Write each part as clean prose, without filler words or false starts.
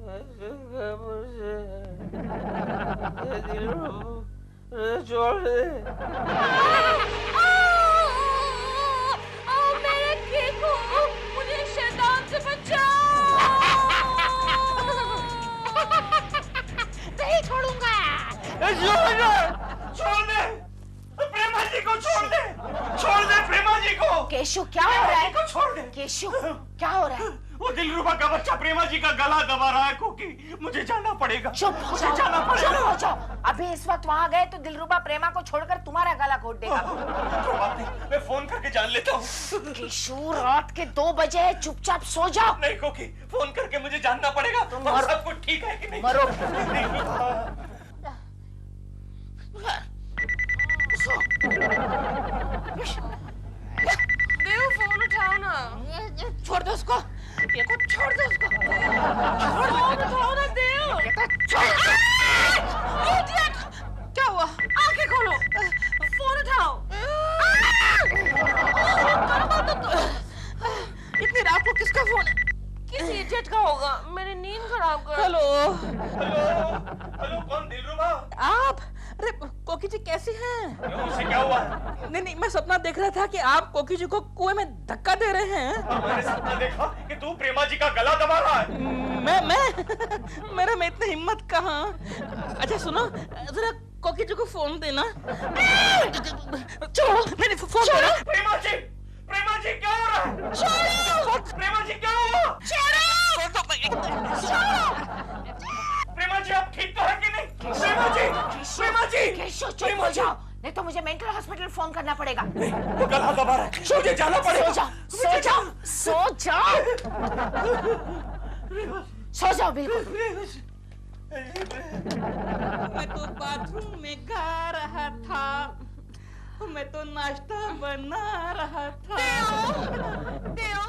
छोड़ दे। मेरे केको, मुझे शैतान से बचाओ। नहीं छोड़ूंगा। छोड़ दे प्रेमा जी को, छोड़ दे प्रेमा जी को। केशु क्या हो रहा है? छोड़ दे केशु क्या हो रहा है? वो दिलरुबा का बच्चा प्रेमा जी का गला दबा रहा है कोकी। मुझे जाना पड़ेगा। चुप हो जाओ, चुप हो जाओ। अभी इस वक्त वहाँ गए तो दिलरुबा प्रेमा को छोड़कर तुम्हारा गला घोट देगा। कोई बात नहीं, मैं फोन करके जान लेता हूँ। केशु रात के 2 बजे है, चुपचाप सो जाओ। नहीं कोकी, फोन करके मुझे जानना पड़ेगा और सब कुछ ठीक है कि नहीं। मरो। देव फोन उठाओ ना। छोड़ दो उसको, ये को छोड़ दो उसको। फोन उठाओ ना देव। इडियट! क्या हुआ? आंखें खोलो, फोन उठाओ। इतनी रात को किसका फोन है? किसी इडियट का होगा। मेरी नींद खराब कर। हेलो, कौन? दिलरुबा? आप? अरे कोकी जी कैसी हैं? उसे क्या हुआ? नहीं, मैं सपना देख रहा था कि आप कोकी जी को कुएं में धक्का दे रहे हैं। मैंने सपना देखा कि तू प्रेमा जी का गला दबा रहा है। मेरे में इतनी हिम्मत कहाँ। अच्छा सुनो, जरा कोकी जी को फोन देना। छोड़ो, मैंने फोन करा। प्रेमा जी क्या हो रहा है? प्रेमा जी क्या हुआ? प्रेमा जी आप ठीक तो है कि नहीं? प्रेमा जी केशु चुप हो जाओ, नहीं तो मुझे मेंटल हॉस्पिटल फोन करना पड़ेगा। वो गला दबा रहा है, मुझे जाना पड़ेगा। सो जाओ बिल्कुल। मैं तो बाथरूम में गा रहा था, मैं तो नाश्ता बना रहा था। देव,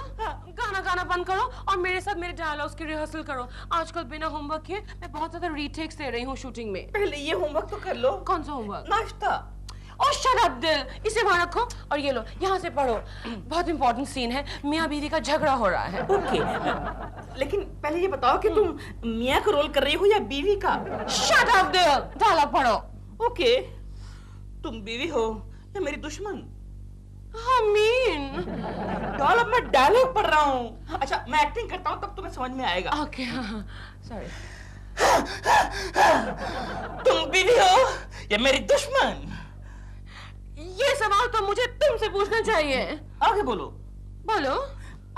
गाना बंद करो और मेरे साथ मेरे डायलॉग्स की रिहर्सल करो। आजकल बिना होमवर्क के मैं बहुत ज्यादा रीटेक्स दे रही हूँ शूटिंग में। पहले ये होमवर्क तो कर लो। कौन सा होमवर्क? नाश्ता। और शट अप दिल, इसे वहां रखो और ये लो, यहाँ से पढ़ो। बहुत इंपॉर्टेंट सीन है, मियाँ बीवी का झगड़ा हो रहा है। ओके, लेकिन पहले ये बताओ कि तुम मियाँ का रोल कर रही हो या बीवी का? शट अप दिल, डायलॉग पढ़ो। ओके, तुम बीवी हो या मेरी दुश्मन? डॉल, अब मैं डायलॉग पढ़ रहा हूँ। अच्छा, मैं एक्टिंग करता हूँ तब तुम्हें समझ में आएगा। Okay, sorry. तुम बीवी हो या मेरी दुश्मन? ये सवाल तो मुझे तुमसे पूछना चाहिए। आगे बोलो।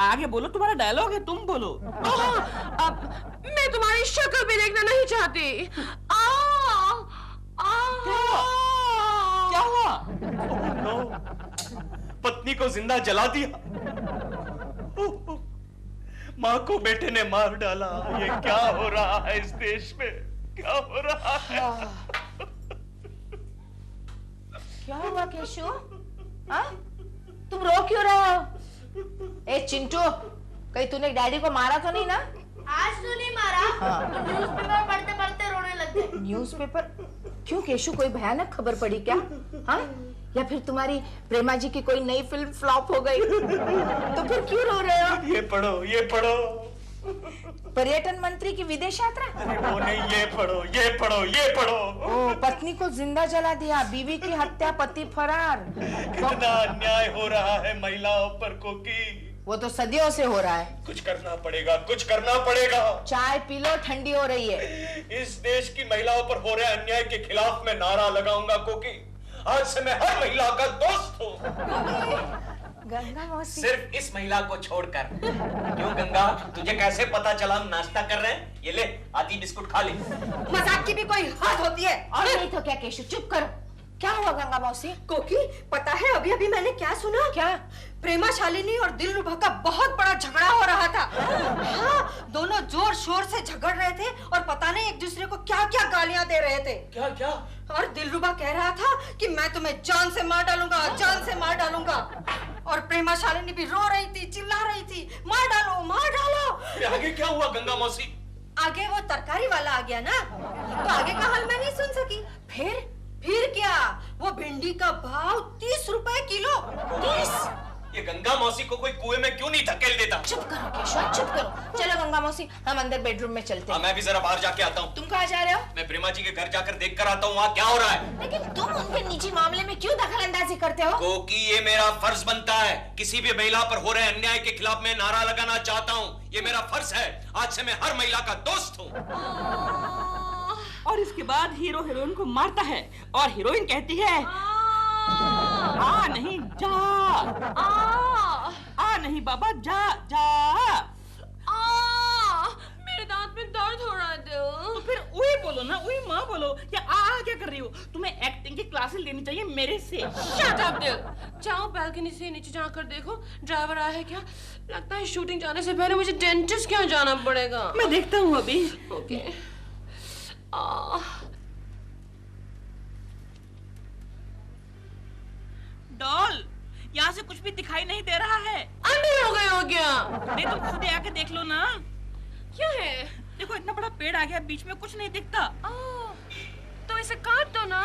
आगे बोलो, तुम्हारा डायलॉग है, तुम बोलो। अब मैं तुम्हारी शक्ल भी देखना नहीं चाहती। क्या हुआ? नो, पत्नी को जिंदा जला दिया, माँ को बेटे ने मार डाला। ये क्या हो रहा है इस देश में? क्या हो रहा है? क्या हुआ केशु? तुम रो क्यों रहे हो? ए चिंटू, कहीं तूने डैडी को मारा तो नहीं ना? आज तो नहीं मारा। तो न्यूज़पेपर पढ़ते पढ़ते रोने लग गए। न्यूज़पेपर? क्यों केशु, कोई भयानक खबर पड़ी क्या? हाँ? या फिर तुम्हारी प्रेमा जी की कोई नई फिल्म फ्लॉप हो गई? तो फिर क्यों रो रहे हो? ये पढ़ो। पर्यटन मंत्री की विदेश यात्रा? अरे वो नहीं, ये पढ़ो। ओ, पत्नी को जिंदा जला दिया, बीवी की हत्या, पति फरार। कितना अन्याय हो रहा है महिलाओं पर कोकी। वो तो सदियों से हो रहा है। कुछ करना पड़ेगा। चाय पी लो, ठंडी हो रही है। इस देश की महिलाओं पर हो रहे अन्याय के खिलाफ मैं नारा लगाऊंगा कोकी। आज से मैं हर महिला का दोस्त हूँ। गंगा मौसी, सिर्फ इस महिला को छोड़कर। क्यों गंगा, तुझे कैसे पता चला हम नाश्ता कर रहे हैं? ये ले, आधी बिस्कुट खा ले। मजाक की भी कोई हद होती है। और नहीं तो क्या केशु, चुप करो। क्या हुआ गंगा मौसी? कोकी, पता है अभी अभी मैंने क्या सुना? क्या? प्रेमा शालिनी और दिलरुबा का बहुत बड़ा झगड़ा हो रहा था। हाँ, दोनों जोर शोर से झगड़ रहे थे और पता नहीं एक दूसरे को क्या क्या गालियां दे रहे थे। क्या? और दिलरुबा कह रहा था कि मैं तुम्हें जान से मार डालूंगा। और प्रेमा शालिनी भी रो रही थी, चिल्ला रही थी, मार डालो। आगे क्या हुआ गंगा मौसी? आगे वो तरकारी वाला आ गया ना, तो आगे का हाल मैं नहीं सुन सकी। फिर क्या, वो भिंडी का भाव 30 रुपए किलो। 30? ये गंगा मौसी को कोई कुएं में क्यों नहीं धकेल देता? चुप करो केशव, चुप करो। चलो गंगा मौसी, हम अंदर बेडरूम में चलते हैं। मैं भी जरा बाहर जाके आता हूँ। तुम कहाँ जा रहे हो? मैं प्रेमा जी के घर जाकर देख कर आता हूँ वहाँ क्या हो रहा है। लेकिन तुम उनके निजी मामले में क्यों दखल अंदाजी करते हो? क्योंकि ये मेरा फर्ज बनता है। किसी भी महिला पर हो रहे अन्याय के खिलाफ मैं नारा लगाना चाहता हूँ। ये मेरा फर्ज है। आज से मैं हर महिला का दोस्त हूँ। और इसके बाद हीरो हीरोइन को मारता है और हीरोइन कहती है आ नहीं जा, आ नहीं बाबा जा जा। मेरे दांत में दर्द हो रहा है दिल। तो फिर उई बोलो ना, उई माँ बोलो। या आ क्या कर रही हो? तुम्हें एक्टिंग की क्लासेस लेनी चाहिए मेरे से। शट अप दिल। जाओ बालकनी से नीचे जाकर देखो ड्राइवर आया है क्या। लगता है शूटिंग जाने से पहले मुझे डेंटिस्ट क्या जाना पड़ेगा। मैं देखता हूँ अभी। ओके। डॉल, यहाँ से कुछ भी दिखाई नहीं दे रहा है। अंधेर हो गए हो क्या? नहीं तुम खुद आके देख लो ना। क्या है? देखो इतना बड़ा पेड़ आ गया, बीच में कुछ नहीं दिखता। तो इसे काट दो ना।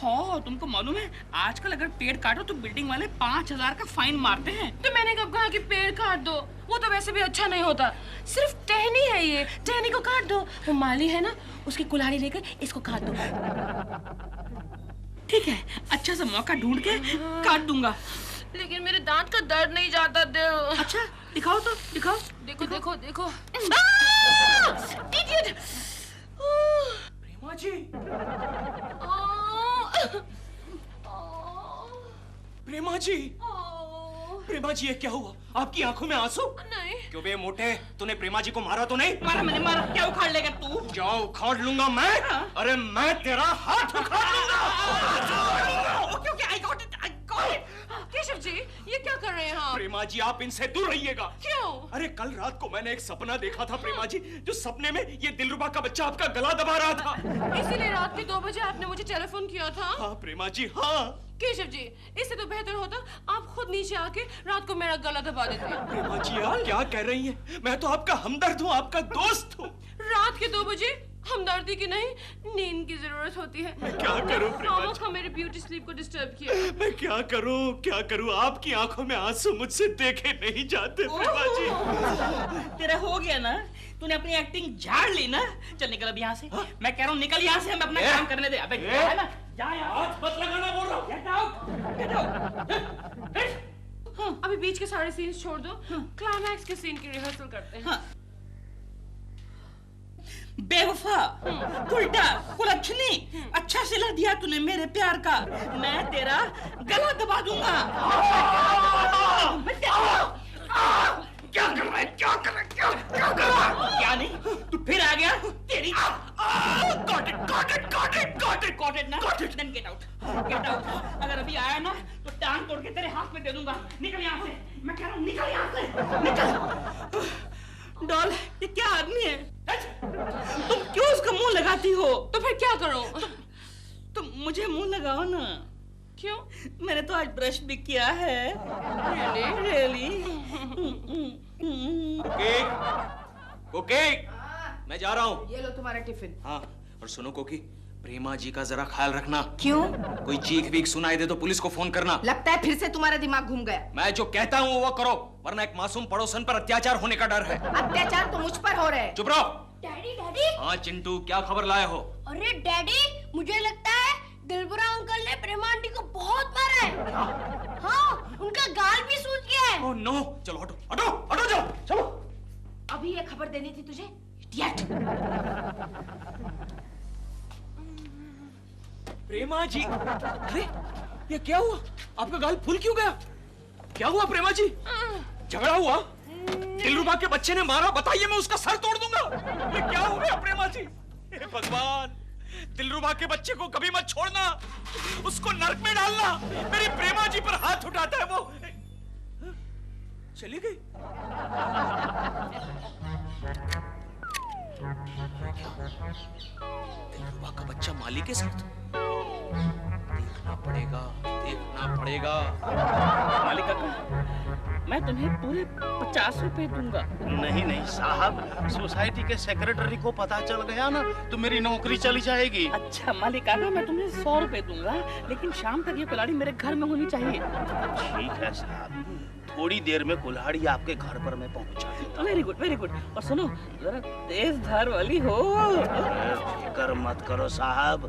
हाँ, तुमको मालूम है आजकल अगर पेड़ काटो तो बिल्डिंग वाले 5000 का फाइन मारते हैं। तो मैंने कब कहा कि पेड़ काट दो? वो तो वैसे भी अच्छा नहीं होता। सिर्फ टहनी है ये, टहनी को काट दो। वो माली है ना, उसकी कुल्हाड़ी लेकर इसको काट दो। ठीक है, अच्छा सा मौका ढूंढ के काट दूंगा। लेकिन मेरे दांत का दर्द नहीं जाता दिल। अच्छा दिखाओ तो, दिखाओ। देखो देखो देखो। इडियट। प्रेमा जी, प्रेमा जी, प्रेमा जी, ये क्या हुआ? आपकी आंखों में आंसू? नहीं। क्यों बे मोटे, तूने प्रेमा जी को मारा तो नहीं? मारा मैंने, मारा। क्या उखाड़ लेगा तू? जाओ उखाड़ लूंगा मैं। अरे मैं तेरा हाथ उखाड़ लूंगा। Okay okay, I got it, I got it. Keshav ji, ये क्या कर रहे हैं आप? प्रेमा जी, आप इनसे दूर रहिएगा। क्यों? अरे कल रात को मैंने एक सपना देखा था प्रेमा जी, जो सपने में ये दिलरुबा का बच्चा आपका गला दबा रहा था। इसीलिए रात के 2 बजे आपने मुझे टेलीफोन किया था। हाँ प्रेमा जी, हाँ। केशव जी, इससे तो बेहतर होता आप खुद नीचे आके रात को मेरा गला दबा देते। प्रेमा जी, आप क्या कह रही हैं? मैं तो आपका हमदर्द हूँ, आपका दोस्त हूँ। रात के 2 बजे हमदर्दी की नहीं, नींद की जरूरत होती है। मैं क्या करूं प्रेमा जी? खामोखा मेरे ब्यूटी स्लीप को डिस्टर्ब किया। मैं क्या करूं, क्या करूं? आपकी आंखों में आंसू मुझसे देखे नहीं जाते प्रेमा जी। तेरा हो गया ना, तूने अपनी एक्टिंग झाड़ ली ना। चल निकल अब यहाँ से। मैं कह रहा हूँ निकल यहाँ से, हमें अपना काम करने दे। अबे जा ना, जा यार। हाथ मत लगाना बोल रहा हूँ। Gate out, get out. अभी बीच के सारे सीन्स छोड़ दो, क्लाइमैक्स के सीन की रिहर्सल करते हैं। बेवफा, उल्टा, कुलच्छनी, अच्छा सिला दिया तूने मेरे प्यार का। मैं तेरा गला दबा दूंगा। क्या कर रहा है? क्या कर रहा है? क्या कर रहा है? क्या नहीं? तू फिर आ गया? तेरी got it, got it, got it, got it, got it ना? Got it. Then get out, get out. अगर अभी आया ना तो टांग तोड़ के तेरे हाथ में दे दूंगा। निकल यहाँ से, मैं कह रहा हूँ निकल यहाँ से, निकल। डॉल, ये क्या आदमी है? तुम क्यों उसका मुंह लगाती हो? तो फिर क्या करो? तुम मुझे मुंह लगाओ ना। क्यों? मैंने तो आज ब्रश भी किया है। Really? कोकी, मैं जा रहा हूँ। ये लो तुम्हारा टिफिन। हाँ, और सुनो कोकी, प्रेमा जी का जरा ख्याल रखना। क्यों? कोई चीख वीख सुनाई दे तो पुलिस को फोन करना। लगता है फिर से तुम्हारा दिमाग घूम गया। मैं जो कहता हूँ वो करो, वरना एक मासूम पड़ोसन पर अत्याचार होने का डर है। अत्याचार तो मुझ पर हो रहे हैं। चुप रहो। Daddy daddy. हाँ चिंटू, क्या खबर लाए हो? अरे डैडी, मुझे लगता है दिलबरा अंकल ने प्रेमा आंटी को बहुत मारा है। हाँ, उनका गाल भी सूज गया है। ओह नो, चलो हटो, हटो, हटो, जाओ, चलो। अभी ये खबर देनी थी तुझे, इडियट। प्रेमा जी, अरे ये क्या हुआ? आपका गाल फूल क्यों गया? क्या हुआ प्रेमा जी? झगड़ा हुआ? दिलरुबा के बच्चे ने मारा? बताइए, मैं उसका सर तोड़ दूंगा। ये क्या हो गया प्रेमा जी? हे भगवान, दिलरुबा के बच्चे को कभी मत छोड़ना, उसको नरक में डालना। मेरी प्रेमा जी पर हाथ उठाता है वो। चली गई। दिलरुबा का बच्चा माली के साथ? देखना पड़ेगा, देखना पड़ेगा। मालिक काका, मैं तुम्हें पूरे 50 रुपए दूंगा। नहीं नहीं साहब, सोसाइटी के सेक्रेटरी को पता चल गया ना तो मेरी नौकरी चली जाएगी। अच्छा मालिक काका, मैं तुम्हें 100 रुपए दूंगा, लेकिन शाम तक ये कुल्हाड़ी मेरे घर में होनी चाहिए। ठीक है साहब। थोड़ी देर में कुल्हाड़ी आपके घर पर मैं पहुंचा देता हूं। Very good very good. और सुनो, जरा तेज धार वाली हो। फिक्र मत करो साहब,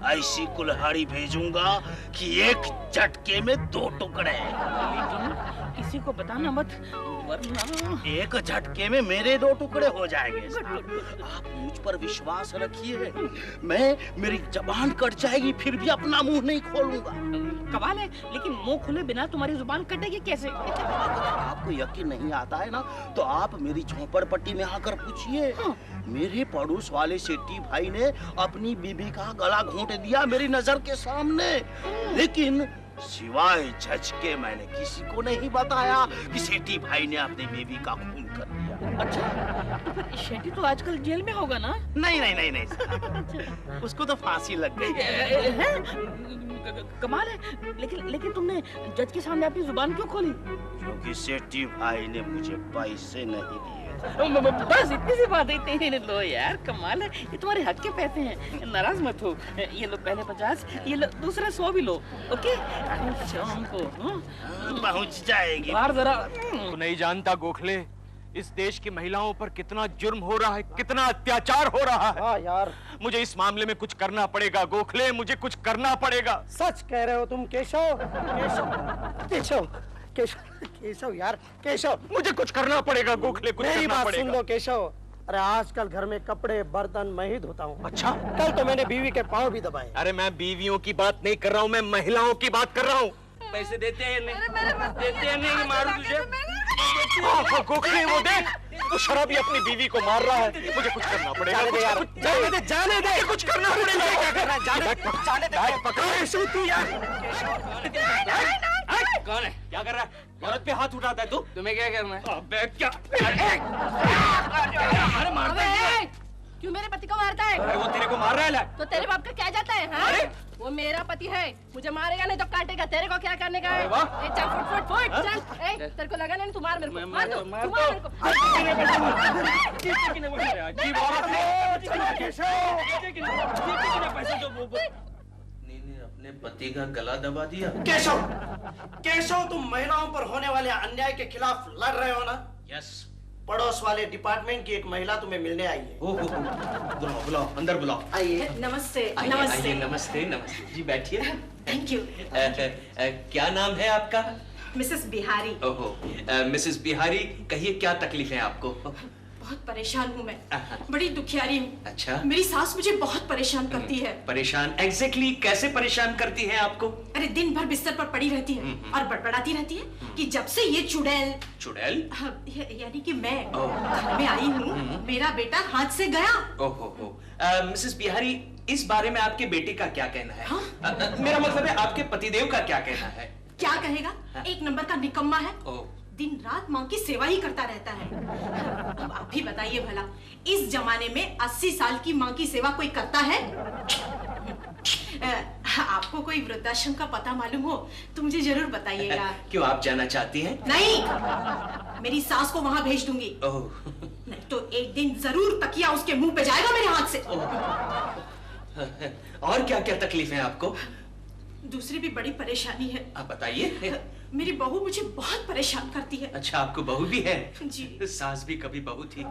ऐसी कुल्हाड़ी भेजूंगा कि एक झटके में 2 टुकड़े। लेकिन किसी को बताना मत, वरना एक झटके में मेरे 2 टुकड़े हो जाएंगे। आप मुझ पर विश्वास रखिए, मेरी जबान कट जाएगी फिर भी अपना मुंह नहीं खोलूंगा। कमाल है, लेकिन मुंह खुले बिना तुम्हारी जुबान कटेगी कैसे? अगर आपको यकीन नहीं आता है ना, तो आप मेरी झोपड़पट्टी में आकर पूछिए। मेरे पड़ोस वाले सेठी भाई ने अपनी बीबी का गला घोंट दिया मेरी नजर के सामने, लेकिन सिवाय झचके मैंने किसी को नहीं बताया कि सेठी भाई ने अपनी बीबी का खून कर दिया। अच्छा, तो फिर शेट्टी तो आजकल जेल में होगा ना? नहीं नहीं नहीं नहीं, उसको तो फांसी लग गई। कमाल है, लेकिन तुमने जज के सामने अपनी जुबान क्यों खोली? क्योंकि सेठी भाई ने मुझे पैसे नहीं दिए। बस इतनी सी बात है। लो यार, कमाल है, ये तुम्हारे हक के पैसे हैं, नाराज मत हो। ये लो पहले 50, ये लो दूसरा 100 भी लो। ओके, शाम को पहुंच जाएगी। बाहर जरा। तू नहीं जानता गोखले, इस देश की महिलाओं पर कितना जुर्म हो रहा है, कितना अत्याचार हो रहा है। हाँ यार, मुझे इस मामले में कुछ करना पड़ेगा गोखले, मुझे कुछ करना पड़ेगा। सच कह रहे हो तुम केशव। केशव केशव केशव यार, केशव मुझे कुछ करना पड़ेगा गोखले, कुछ मेरी करना बात पड़ेगा। सुन लो केशव। अरे आजकल घर में कपड़े बर्तन मैं ही धोता हूँ। अच्छा, कल तो मैंने बीवी के पाँव भी दबाए। अरे मैं बीवियों की बात नहीं कर रहा हूँ, मैं महिलाओं की बात कर रहा हूँ। पैसे देते हैं नहीं, मारू तुझे। गोखले वो देख, वो शराबी अपनी बीवी को मार रहा है, मुझे कुछ करना पड़ेगा। जाने दे यार, जाने दे, कुछ करना पड़ेगा। क्या करना? जाने दे, पकड़ तू यार। कौन है? क्या कर रहा है? औरत पे हाथ उठाता है तू? तुम्हें क्या करना है? अबे क्या? अरे मारता है। क्यों मेरे पति को मारता है? अरे वो तेरे को मार रहा है। तो तेरे बाप का क्या जाता है? हाँ? वो मेरा पति है, मुझे मारेगा नहीं तो काटेगा। तेरे को क्या करने का है? वाह। ए, चल फुट फुट फुट चल। ए, तेरे को लगा नहीं तू मार मेरे को। मार दो, तू मार मेरे को। अजीब औरत है। ने अपने पति का गला दबा दिया। केशव, केशव तुम महिलाओं पर होने वाले अन्याय के खिलाफ लड़ रहे हो ना? यस। पड़ोस वाले डिपार्टमेंट की एक महिला तुम्हें मिलने आई है। ओहो, बुलाओ बुलाओ, अंदर बुलाओ। आइए। नमस्ते। नमस्ते नमस्ते नमस्ते जी, बैठिए। Thank you. क्या नाम है आपका? मिसेस बिहारी। ओहो, मिसेस बिहारी, कहिए क्या तकलीफ है आपको? बहुत परेशान हूँ मैं, बड़ी दुखियारी हूँ। अच्छा, मेरी सास मुझे बहुत परेशान करती है। परेशान? एग्जैक्टली कैसे परेशान करती है आपको? अरे दिन भर बिस्तर पर पड़ी रहती है और बड़बड़ाती रहती है कि जब से ये चुड़ैल यानी कि मैं घर में आई हूँ, मेरा बेटा हाथ से गया। ओहो, मिसेस बिहारी, इस बारे में आपके बेटे का क्या कहना है? हाँ? मेरा मतलब है आपके पतिदेव का क्या कहना है? क्या कहेगा, एक नंबर का निकम्मा है। ओह, दिन रात माँ की सेवा ही करता रहता है। अब आप ही बताइए भला, इस जमाने में 80 साल की माँ की सेवा कोई करता है? आपको कोई वृद्धाश्रम का पता मालूम हो तो मुझे जरूर बताइएगा। क्यों, आप जाना चाहती हैं? नहीं, मेरी सास को वहाँ भेज दूंगी। ओह, नहीं तो एक दिन जरूर तकिया उसके मुंह पे जाएगा मेरे हाथ से। और क्या क्या तकलीफ है आपको? दूसरी भी बड़ी परेशानी है। आप बताइए। मेरी बहू मुझे बहुत परेशान करती है। अच्छा, आपको बहू भी है? जी। सास भी कभी बहू थी।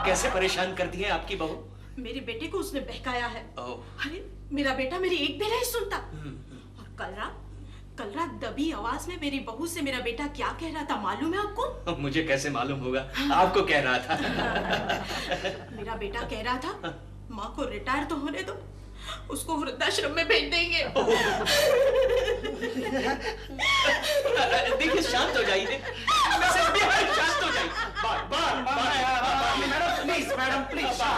कैसे परेशान करती है आपकी बहू? मेरे बेटे को उसने बहकाया है। ओह। अरे मेरा बेटा मेरी एक भी नहीं सुनता। और कल रात दबी आवाज में मेरी बहू से मेरा बेटा क्या कह रहा था मालूम है आपको? मुझे कैसे मालूम होगा, आपको कह रहा था। मेरा बेटा कह रहा था, माँ को रिटायर तो होने दो, उसको वृद्धाश्रम में भेज देंगे। देखिए, शांत हो जाइए। शांत हो जाइए।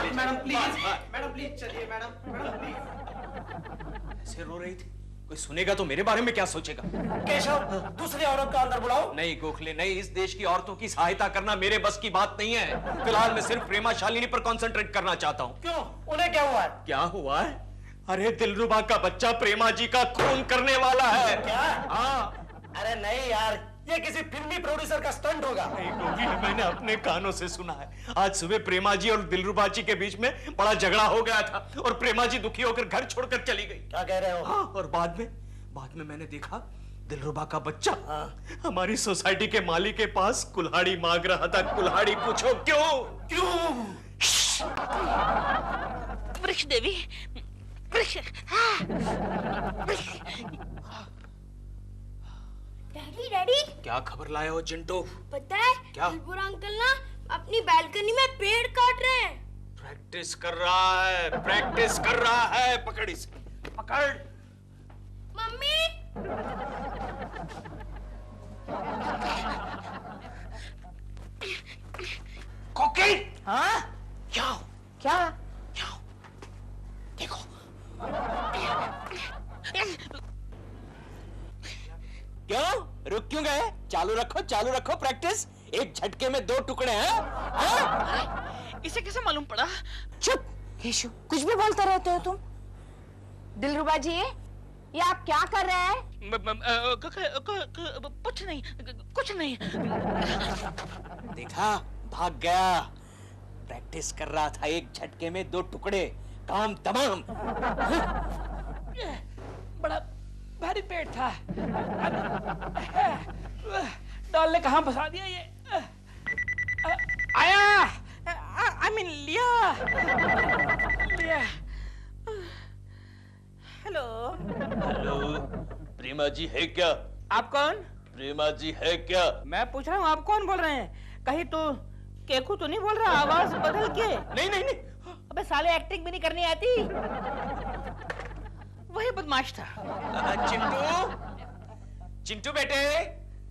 मैडम प्लीज चलिए मैडम। ऐसे रो रही थी, कोई सुनेगा तो मेरे बारे में क्या सोचेगा? केशव, दूसरी औरत को अंदर बुलाओ। नहीं गोखले नहीं, इस देश की औरतों की सहायता करना मेरे बस की बात नहीं है। फिलहाल मैं सिर्फ प्रेमा शालिनी पर कंसंट्रेट करना चाहता हूँ। क्यों, उन्हें क्या हुआ है? क्या हुआ है? अरे दिलरुबा का बच्चा प्रेमा जी का खून करने वाला है। क्या? हाँ। अरे नहीं यार, ये किसी फिल्मी प्रोड्यूसर का स्टंट होगा। नहीं गोगी, मैंने अपने कानों से सुना है। आज सुबह प्रेमा जी और दिलरुबा जी के बीच में बड़ा झगड़ा हो गया था और प्रेमा जी दुखी होकर घर छोड़कर चली गई। क्या कह रहे हो? हाँ, और बाद में मैंने देखा दिलरुबा का बच्चा हमारी सोसाइटी के माली के पास कुल्हाड़ी मांग रहा था। कुल्हाड़ी पूछो क्यों? क्यों? वृक्ष देवी, वृक्ष। डैडी डैडी, क्या खबर लाए हो चिंटू? पता है क्या? बुरा अंकल ना अपनी बालकनी में पेड़ काट रहे हैं। प्रैक्टिस कर रहा है, प्रैक्टिस कर रहा है। पकड़ इसे, पकड़। मम्मी, कोकी, हाँ क्या? क्या? देखो, क्यों रुक क्यों गए? चालू रखो प्रैक्टिस। एक झटके में 2 टुकड़े हैं। हाँ? इसे कैसे मालूम पड़ा? चुप केशु, कुछ भी बोलते रहते हो तुम। दिलरुबा जी, ये आप क्या कर रहे हैं? कुछ नहीं। देखा, भाग गया। प्रैक्टिस कर रहा था, एक झटके में 2 टुकड़े, काम तमाम। बड़ा भारी पेट था। डॉल ने कहाँ फंसा दिया ये? आया, I mean लिया। हेलो। प्रेमा जी है क्या? आप कौन? प्रेमा जी है क्या? मैं पूछ रहा हूँ, आप कौन बोल रहे हैं? कहीं तो केकू तो नहीं बोल रहा आवाज बदल के? नहीं। अबे साले, एक्टिंग भी नहीं करनी आती। वही बदमाश था। चिंटू बेटे।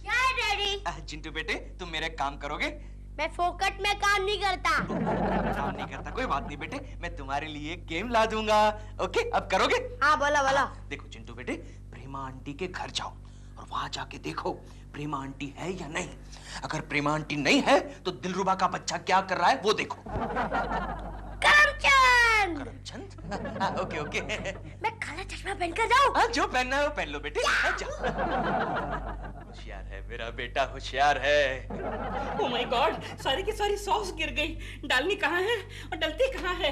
क्या है डैडी? चिंटू बेटे, तुम मेरे काम करोगे? मैं फोकट में काम नहीं करता। काम नहीं करता, कोई बात नहीं बेटे, मैं तुम्हारे लिए एक गेम ला दूंगा। ओके, अब करोगे? हाँ बोला। देखो चिंटू बेटे, प्रेमा आंटी के घर जाओ और वहां जाके देखो प्रेमा आंटी है या नहीं। अगर प्रेमा आंटी नहीं है तो दिलरुबा का बच्चा क्या कर रहा है वो देखो। करमचंद? ओके। मैं काला चश्मा पहनकर जाऊं? हाँ, जो पहनना है वो पहन लो बेटे। जाओ। होशियार है मेरा बेटा, होशियार है। Oh my God, सारी की सारी सॉस गिर गई। डालनी कहाँ है और डलती कहाँ है?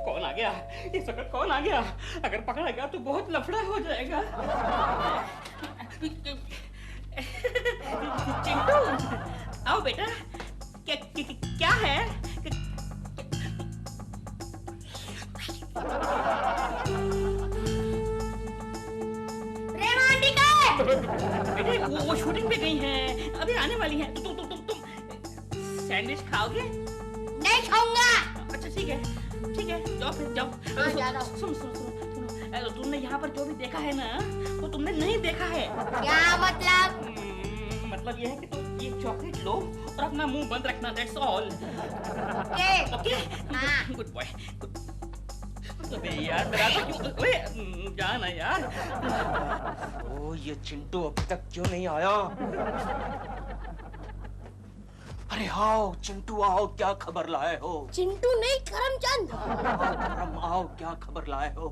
कौन आ गया? इस वक्त कौन आ गया? अगर पकड़ा गया तो बहुत लफड़ा हो जाएगा। चिंटू, आओ बेटा। क्या है? प्रेमा आंटी कहाँ है? बेटे वो शूटिंग पे गई हैं, अभी आने वाली हैं। तुम सैंडविच खाओगे? नहीं खाऊंगा। अच्छा ठीक है, जाओ फिर जाओ। हाँ, जा रहा हूँ। सुनो, तुमने यहाँ पर जो भी देखा है ना, वो तुमने नहीं देखा है। क्या मतलब? मतलब ये है कि तुम ये चॉकलेट लो और अपना मुंह बंद रखना, दैट्स ऑल। ओके? हाँ। Good boy. अबे यार, मेरा तो क्यों? ओए, जाना यार। ओ, ये चिंटू अब तक क्यों नहीं आया? अरे आओ चिंटू, आओ, क्या खबर लाए हो? चिंटू नहीं, करमचंद। करम, आओ, क्या खबर लाए हो?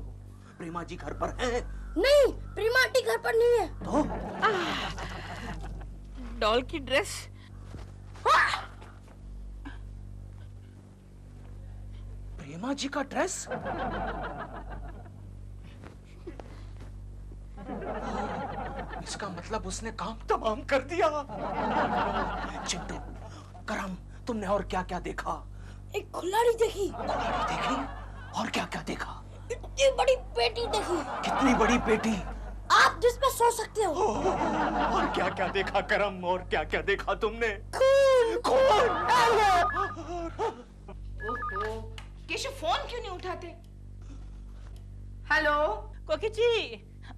प्रेमा जी घर पर हैं? नहीं, प्रेमा आंटी घर पर नहीं है। तो डॉल की ड्रेस। प्रेमा जी का ड्रेस? इसका मतलब उसने काम तमाम कर दिया। चिंटू, करम, तुमने और क्या क्या देखा? एक कुल्हाड़ी देखी। कुल्हाड़ी देखी? और क्या क्या देखा? इतनी बड़ी पेटी देखी। कितनी बड़ी पेटी? आप जिस पे सो सकते हो। और क्या क्या देखा करम? और क्या क्या देखा तुमने? कौन? केशव, फोन क्यों नहीं उठाते? हेलो कोकी जी,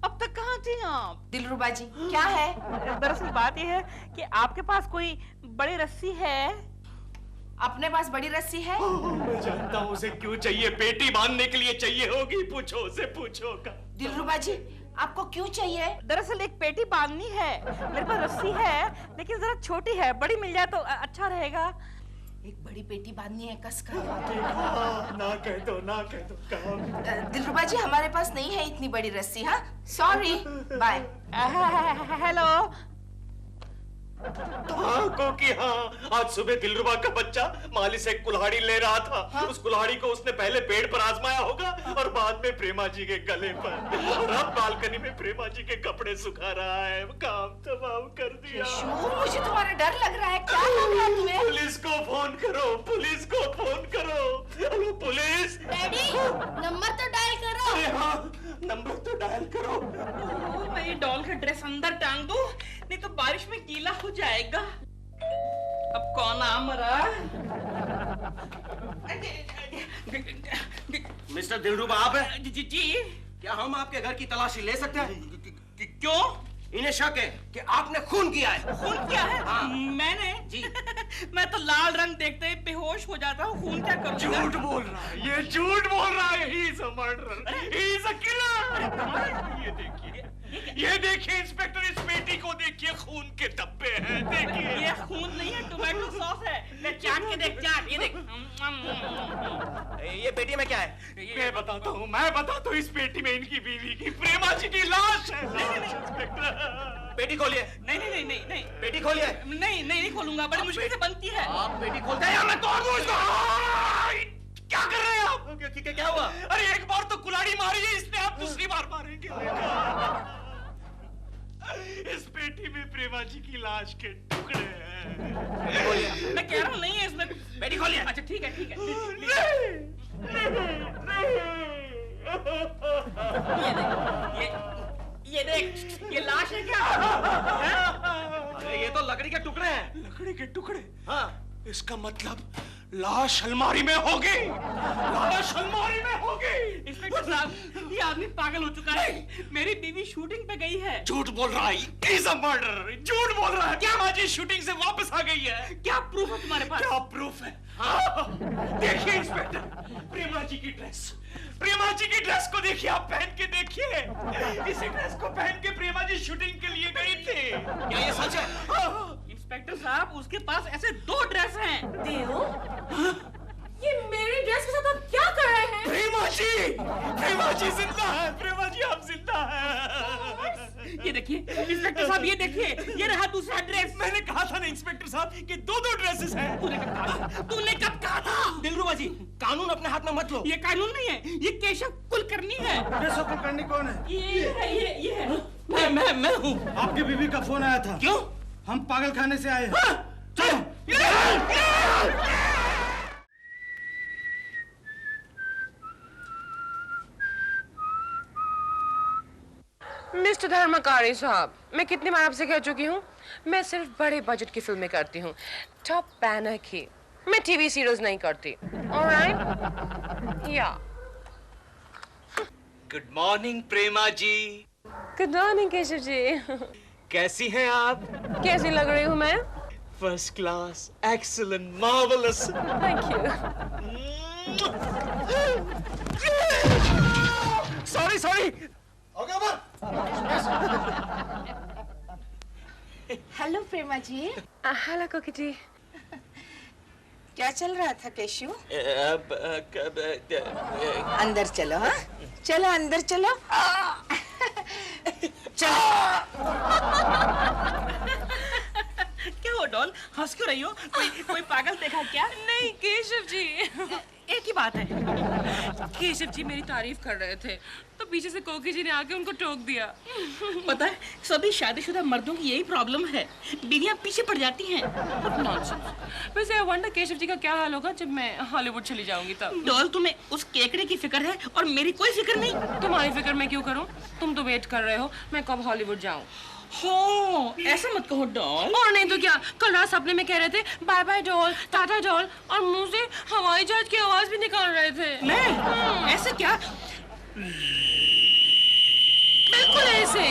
अब तक कहाँ थी आप? दिलरुबा जी, क्या है? दरअसल बात यह है कि आपके पास कोई बड़ी रस्सी है? अपने पास बड़ी रस्सी है? मैं जानता हूँ उसे क्यों चाहिए। पेटी बांधने के लिए चाहिए होगी। पूछो उसे, पूछो। दिलरुबा जी, आपको क्यों चाहिए? दरअसल एक पेटी बांधनी है। मेरे पास रस्सी है लेकिन जरा छोटी है, बड़ी मिल जाए तो अच्छा रहेगा। एक बड़ी पेटी बांधनी है कसकर। ना कह दो काम। दिलरुबा जी, हमारे पास नहीं है इतनी बड़ी रस्सी। हाँ, सॉरी, बाय। हेलो। हाँ कोकी हाँ, आज सुबह दिलरुबा का बच्चा माली से कुल्हाड़ी ले रहा था। हाँ? उस कुल्हाड़ी को उसने पहले पेड़ पर आजमाया होगा और बाद में प्रेमा जी के गले पर, और अब बालकनी में प्रेमा जी के कपड़े सुखा रहा है। काम तमाम कर दिया। मुझे तुम्हारा डर लग रहा है, क्या लग रहा है तुम्हें? पुलिस को फोन करो, पुलिस को फोन करो। Hello police. डैडी नंबर तो डायल करो। अरे हाँ नंबर तो डायल करो। मेरी डॉल का ड्रेस अंदर टांग दो, नहीं तो बारिश में गीला हो जाएगा। अब कौन आ मरा? मिस्टर दिलरुबा आप हैं? जी जी। क्या हम आपके घर की तलाशी ले सकते हैं? क्यों? इन्हें शक है कि आपने खून किया है। खून किया है? हाँ। मैंने? जी। मैं तो लाल रंग देखते ही बेहोश हो जाता हूँ, खून क्या करूँगा? झूठ बोल रहा है, ये झूठ बोल रहा है। He is a murderer, he is a killer। ये देखिए इंस्पेक्टर, इस बेटी को देखिए, खून के धब्बे हैं, देखिए। ये खून नहीं है, टोमेटो सॉस है। ले चाट के देख, चाट, ये देख। ये पेटी में क्या है? मैं बताता हूँ, इस पेटी में इनकी बीवी की, प्रेमा जी की लाश है। इंस्पेक्टर पेटी खोलिए। नहीं। पेटी खोलिए। नहीं खोलूंगा, बड़ी मुश्किल से बनती है। आप पेटी खोलते हैं या मैं तोड़ दूं इसको? क्या कर रहे हैं आप? क्या हुआ? अरे एक बार तो कुल्हाड़ी मारी है इसने, आप दूसरी बार मारेंगे। इस पेटी में प्रेमा जी की लाश के टुकड़े हैं। मैं कह रहा हूँ नहीं है इसमें। पेटी खोलिए। अच्छा ठीक है। ये देख, ये लाश है क्या? अरे ये तो लकड़ी के टुकड़े हैं। लकड़ी के टुकड़े? हाँ। इसका मतलब लाश अलमारी में होगी। लाश अलमारी में होगी। इंस्पेक्टर साहब, ये आदमी पागल हो चुका है। मेरी बीवी शूटिंग पे गई है। झूठ बोल रहा है। He's a murderer। झूठ बोल रहा है। क्या माजी शूटिंग से वापस आ गई है? क्या प्रूफ है तुम्हारे पास? क्या प्रूफ है? हाँ। देखिए इंस्पेक्टर, प्रेमा जी की ड्रेस को देखिए, आप पहन के देखिए। इसी ड्रेस को पहन के प्रेमा जी शूटिंग के लिए गई थी। क्या ये सच है? इंस्पेक्टर साहब, उसके पास ऐसे 2 ड्रेस हैं। देव, ये मेरी ड्रेस के साथ आप क्या कर रहे हैं? प्रेमा जी जिंदा है। प्रेमा जी आप जिंदा है। ये देखिए इंस्पेक्टर साहब, ये देखिए, ये रहा दूसरा ड्रेस। मैंने कहा था ना इंस्पेक्टर साहब कि 2 ड्रेसेस हैं। तूने कब कहा था? दिलरुबा जी, कानून अपने हाथ में मत लो। ये कानून नहीं है, ये केशव कुलकर्णी है। केशव कुलकर्णी कौन है? ये है। मैं हूँ। आपकी बीवी का फोन आया था। क्यों? हम पागल खाने से आए हैं। चलो। मिस्टर धर्मकारी साहब, मैं कितनी बार आपसे कह चुकी हूँ, मैं सिर्फ बड़े बजट की फिल्में करती हूँ, टॉप बैनर की। मैं टीवी सीरियल्स नहीं करती। ऑलराइट? या। Good morning Prema ji. Good morning Keshav ji. कैसी हैं आप? कैसी लग रही हूँ मैं? First class, excellent, marvellous. Thank you. Sorry. Hello Prema ji. Hello Koki ji. क्या चल रहा था केशु? अंदर चलो। हाँ चलो अंदर चलो। क्या हो डॉल, हंस क्यों रही हो? कोई पागल देखा क्या? नहीं केशव जी, एक ही बात है। केशव जी मेरी तारीफ कर रहे थे तो पीछे से कोकी जी ने आके उनको टोक दिया। पता है, सभी शादीशुदा मर्दों की यही प्रॉब्लम है, बीवियां पीछे पड़ जाती हैं। वैसे आई वंडर केशव जी का क्या हाल होगा जब मैं हॉलीवुड चली जाऊंगी तब। डॉल, तुम्हें उस केकड़े की फिक्र है और मेरी कोई फिक्र नहीं। तुम्हारी फिक्र मैं क्यों करूं? तुम तो वेट कर रहे हो मैं कब हॉलीवुड जाऊं। हो, ऐसा मत कहो डॉल। और नहीं तो क्या, कल रात सपने में कह रहे थे bye bye doll, tata doll, और मुंह से हवाई जहाज की आवाज भी निकाल रहे थे। मैं? ऐसे क्या? बिल्कुल ऐसे।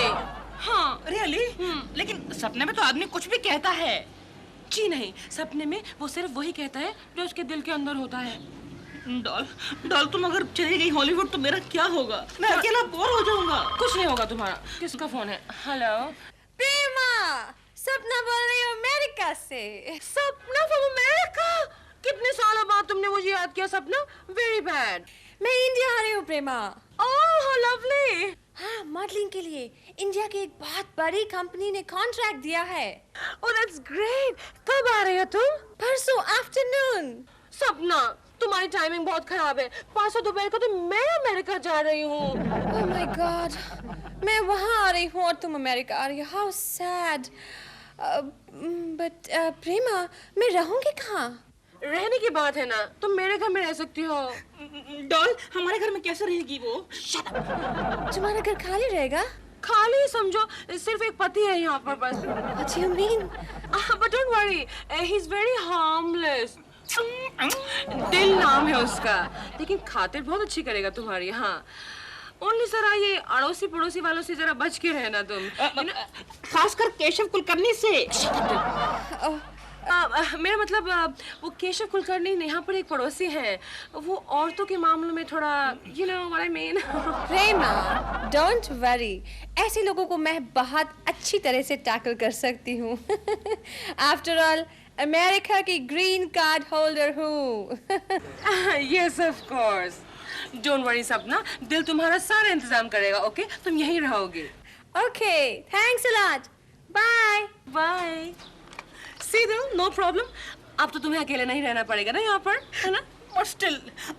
हाँ रियली? लेकिन सपने में तो आदमी कुछ भी कहता है। जी नहीं, सपने में वो सिर्फ वही कहता है जो उसके दिल के अंदर होता है। डॉल तुम अगर चली गई हॉलीवुड तो मेरा क्या होगा? मैं अकेला बोर हो जाऊंगा। कुछ नहीं होगा तुम्हारा। किसका फोन है? हेलो प्रेमा, सपना बोल रही हूँ अमेरिका से। सपना फ्रॉम अमेरिका? कितने सालों बाद तुमने मुझे याद किया सपना। Very bad. मैं इंडिया आ रही हूँ प्रेमा। ओह लवली। हाँ, मॉडलिंग के लिए इंडिया की एक बहुत बड़ी कंपनी ने कॉन्ट्रैक्ट दिया है। Oh that's great. कब आ रही हो तुम? परसों आफ्टरनून। सपना, तुम्हारी टाइमिंग बहुत खराब है। परसों दोपहर को तो मैं अमेरिका जा रही हूँ। ओह माय गॉड, मैं वहाँ आ रही हूँ और तुम अमेरिका आ रही हो। How sad. बट प्रेमा, मैं रहूँगी कहाँ? रहने की बात है ना, तुम मेरे घर में रह सकती हो। डॉल, हमारे घर में कैसे रहेगी वो? तुम्हारा घर खाली रहेगा? खाली समझो, सिर्फ एक पति है यहाँ पर बस। What do you mean? But don't worry, he's very harmless. दिल नाम है उसका, लेकिन खातिर बहुत अच्छी करेगा तुम्हारी। हाँ, ओनली जरा ये अड़ोसी पड़ोसी वालों से जरा बच के रहना तुम। खासकर केशव कुलकर्णी से। मेरा मतलब वो केशव कुलकर्णी यहाँ पर एक पड़ोसी हैं, वो औरतों के मामलों में थोड़ा you know what I mean। Prema, don't worry, ऐसे लोगों को मैं बहुत अच्छी तरह से टैकल कर सकती हूँ। After all, अमेरिका की ग्रीन कार्ड होल्डर हूँ। Yes of course। Don't worry सपना, दिल तुम्हारा सारा इंतजाम करेगा। ओके, तुम यहीं रहोगे। Okay, thanks a lot. Bye. Bye। See दिल, no problem। अब तो तुम्हें अकेले नहीं रहना पड़ेगा ना यहाँ पर, है ना? But still,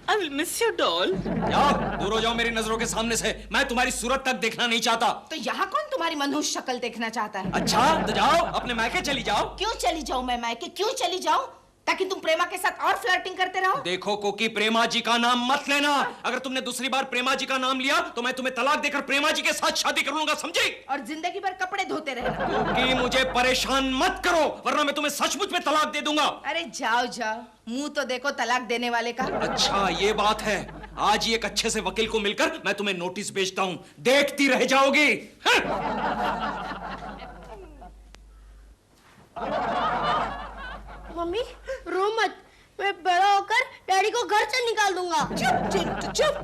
I will miss you, doll। जाओ, दूर हो जाओ मेरी नजरों के सामने से। मैं तुम्हारी सूरत तक देखना नहीं चाहता। तो यहाँ कौन तुम्हारी मनहूस शक्ल देखना चाहता है? अच्छा, तो जाओ, अपने मायके चली जाओ। क्यों चली जाऊं मैं मायके? क्यों चली जाऊं? ताकि तुम प्रेमा के साथ और फ्लर्टिंग करते रहो? देखो कोकी, प्रेमा जी का नाम मत लेना। अगर तुमने दूसरी बार प्रेमा जी का नाम लिया तो मैं तुम्हें तलाक देकर प्रेमा जी के साथ शादी कर लूंगा, समझी? और जिंदगी भर कपड़े धोते रहना। कोकी, मुझे परेशान मत करो, वरना मैं तुम्हें सचमुच में तलाक दे दूंगा। अरे जाओ जाओ, मुंह तो देखो तलाक देने वाले का। अच्छा, ये बात है। आज ही एक अच्छे से वकील को मिलकर मैं तुम्हें नोटिस भेजता हूँ, देखती रह जाओगी। मम्मी, रो मत, मैं बड़ा होकर डैडी को घर से निकाल दूंगा। चुप चिंटू चुप,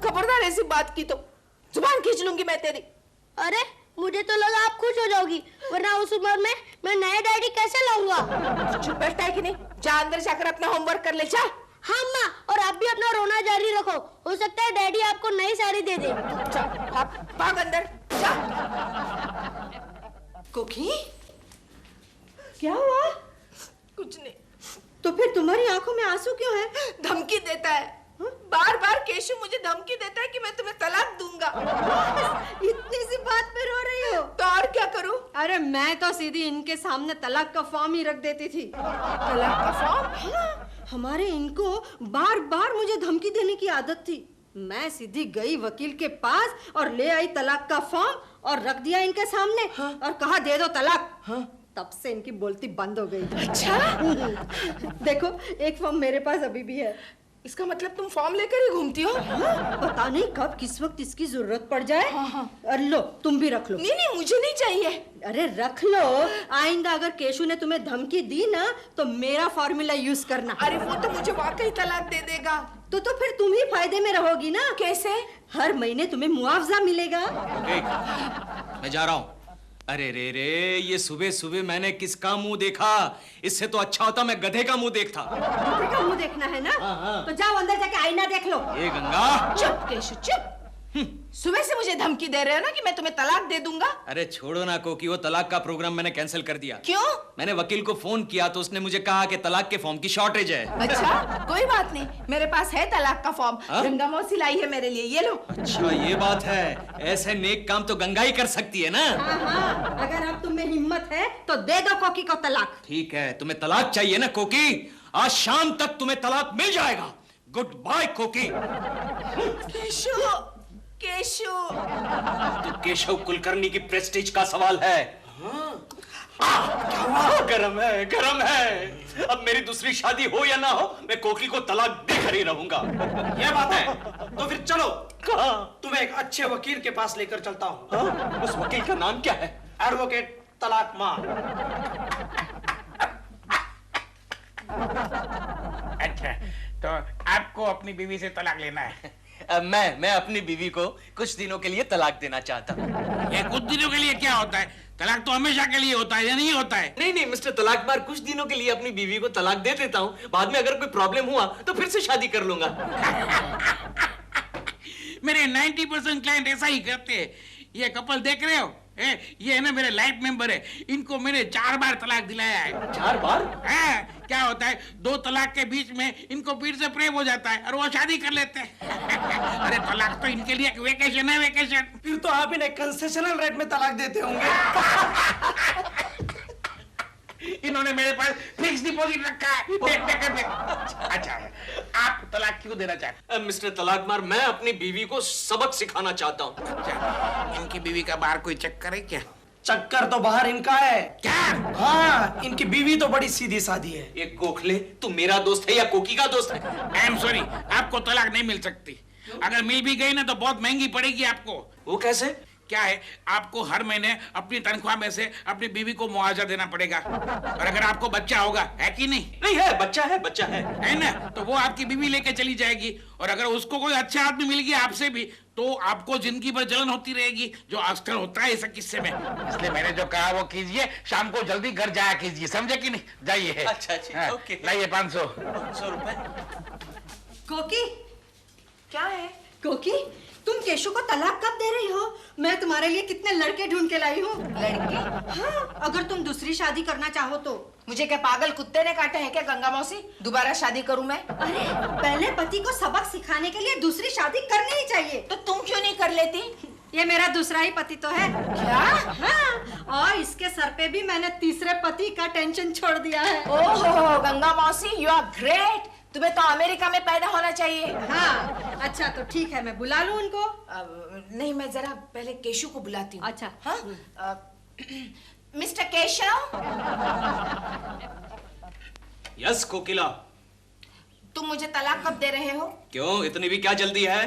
खबरदार ऐसी बात की तो जुबान खींच लूंगी मैं तेरी। अरे, मुझे तो लगा आप खुश हो जाओगी, वरना उस उम्र में मैं नया डैडी कैसे लाऊंगा? चुप बैठता है कि नहीं? जा अंदर जाकर अपना होमवर्क कर ले, जा। हाँ माँ, और आप भी अपना रोना जारी रखो, हो सकता है डैडी आपको नई साड़ी दे दे। भाग अंदर, जा। कोकी, क्या हुआ? कुछ नहीं। तो फिर तुम्हारी आंखों में आंसू क्यों है? धमकी देता है, बार बार केशव मुझे धमकी देता है कि मैं तुम्हें तलाक दूंगा। इतनी सी बात पे रो रही हो? तो और क्या करूं? अरे मैं तो सीधी इनके सामने तलाक का फॉर्म ही रख देती थी। तलाक का फॉर्म? हाँ, हमारे इनको बार बार मुझे धमकी देने की आदत थी। मैं सीधी गई वकील के पास और ले आई तलाक का फॉर्म और रख दिया इनके सामने। हाँ? और कहा दे दो तलाक। हाँ? तब से इनकी बोलती बंद हो गई। अच्छा? देखो, एक फॉर्म मेरे पास अभी भी है। इसका मतलब तुम फॉर्म लेकर ही घूमती हो? हाँ, पता नहीं कब किस वक्त इसकी जरूरत पड़ जाए। हाँ। लो, तुम भी रख लो। नहीं नहीं, मुझे नहीं चाहिए। अरे रख लो, आइंदा अगर केशु ने तुम्हें धमकी दी ना तो मेरा फॉर्मूला यूज करना। अरे वो तो मुझे वाकई तलाक दे देगा। तो फिर तुम ही फायदे में रहोगी ना। कैसे? हर महीने तुम्हें मुआवजा मिलेगा। मैं जा रहा हूँ। अरे रे रे, ये सुबह सुबह मैंने किसका मुंह देखा? इससे तो अच्छा होता मैं गधे का मुंह देखता। गधे का मुंह देखना है ना? हाँ। तो जाओ अंदर जाके आईना देख लो। ये गंगा, चुप केशु चुप। सुबह से मुझे धमकी दे रहे हो ना कि मैं तुम्हें तलाक दे दूंगा। अरे छोड़ो ना कोकी, वो तलाक का प्रोग्राम मैंने कैंसिल कर दिया। क्यों? मैंने वकील को फोन किया तो उसने मुझे कहा कि तलाक के फॉर्म की शॉर्टेज है। अच्छा, कोई बात नहीं, मेरे पास है तलाक का फॉर्म। गंगा मौसी लाई है मेरे लिए, ये लो। अच्छा, ये बात है। ऐसे नेक काम तो गंगा ही कर सकती है ना। हाँ, अगर अब तुम्हें हिम्मत है तो दे दो कोकी को तलाक। ठीक है, तुम्हें तलाक चाहिए ना कोकी? आज शाम तक तुम्हें तलाक मिल जाएगा। गुड बाय कोकी। केशव, केशव। तो केशव कुलकर्णी की प्रेस्टीज का सवाल है। गरम है, गरम है। अब मेरी दूसरी शादी हो या ना हो, मैं कोकी को तलाक देकर ही रहूंगा। ये बात है, तो फिर चलो, कहाँ? तुम्हें एक अच्छे वकील के पास लेकर चलता हूँ। उस वकील का नाम क्या है? एडवोकेट तलाक मार। अच्छा, तो आपको अपनी बीवी से तलाक लेना है? मैं अपनी बीवी को कुछ दिनों के लिए तलाक देना चाहता हूँ। ये कुछ दिनों के लिए क्या होता है? तलाक तो हमेशा के लिए होता है या नहीं होता है? नहीं नहीं मिस्टर तलाकबार, कुछ दिनों के लिए अपनी बीवी को तलाक दे देता हूँ। बाद में अगर कोई प्रॉब्लम हुआ तो फिर से शादी कर लूंगा। मेरे 90% क्लाइंट ऐसा ही करते हैं। ये कपल देख रहे हो, ये है ना मेरे लाइफ मेंबर है, इनको मैंने 4 बार तलाक दिलाया है। 4 बार? क्या होता है, 2 तलाक के बीच में इनको फिर से प्रेम हो जाता है और वो शादी कर लेते हैं। अरे तलाक तो इनके लिए एक वेकेशन है, वेकेशन। फिर तो आप इन्हें कंसेशनल रेट में तलाक देते होंगे। इन्होंने मेरे पास फिक्स डिपॉजिट रखा है। अच्छा, आप तलाक क्यों देना चाहते? मिस्टर तलाकमार, मैं अपनी बीवी को सबक सिखाना चाहता हूँ। अच्छा, इनकी बीवी का बाहर कोई चक्कर है क्या? चक्कर तो बाहर इनका है। क्या? हाँ, इनकी बीवी तो बड़ी सीधी सादी है। ये गोखले, तू मेरा दोस्त है या कोकी का दोस्त है? आई एम सॉरी, आपको तलाक नहीं मिल सकती। अगर मिल भी गई ना तो बहुत महंगी पड़ेगी आपको। वो कैसे? क्या है, आपको हर महीने अपनी तनख्वाह में से अपनी बीवी को मुआवजा देना पड़ेगा। और अगर आपको बच्चा होगा, है कि नहीं? नहीं है, बच्चा है, बच्चा है ना? तो वो आपकी बीवी लेके चली जाएगी। और अगर उसको कोई अच्छा आदमी मिल गया आपसे भी, तो आपको जिंदगी भर जलन होती रहेगी, जो अक्सर होता है इस किस्से में। इसलिए मैंने जो कहा वो कीजिए, शाम को जल्दी घर जाया कीजिए, समझे कि नहीं? जाइए। अच्छा, ओके। लाइए 500 रुपए। कोकी, क्या है? कोकी, तुम केशु को तलाक कब दे रही हो? मैं तुम्हारे लिए कितने लड़के ढूंढ के लाई हूँ। लड़के? हाँ, अगर तुम दूसरी शादी करना चाहो तो। मुझे क्या पागल कुत्ते ने काटा है क्या गंगा मौसी? दोबारा शादी करूं मैं? अरे, पहले पति को सबक सिखाने के लिए दूसरी शादी करनी ही चाहिए। तो तुम क्यों नहीं कर लेती? ये मेरा दूसरा ही पति तो है। क्या? हाँ, और इसके सर पे भी मैंने तीसरे पति का टेंशन छोड़ दिया है। ओहो गंगा मौसी, यू आर ग्रेट। तुम्हें तो अमेरिका में पैदा होना चाहिए। हाँ, अच्छा तो ठीक है, मैं बुला लूं उनको? नहीं, मैं जरा पहले केशु को बुलाती हूँ। अच्छा। हाँ? मिस्टर केशव। यस कोकिला। तुम मुझे तलाक कब दे रहे हो? क्यों, इतनी भी क्या जल्दी है?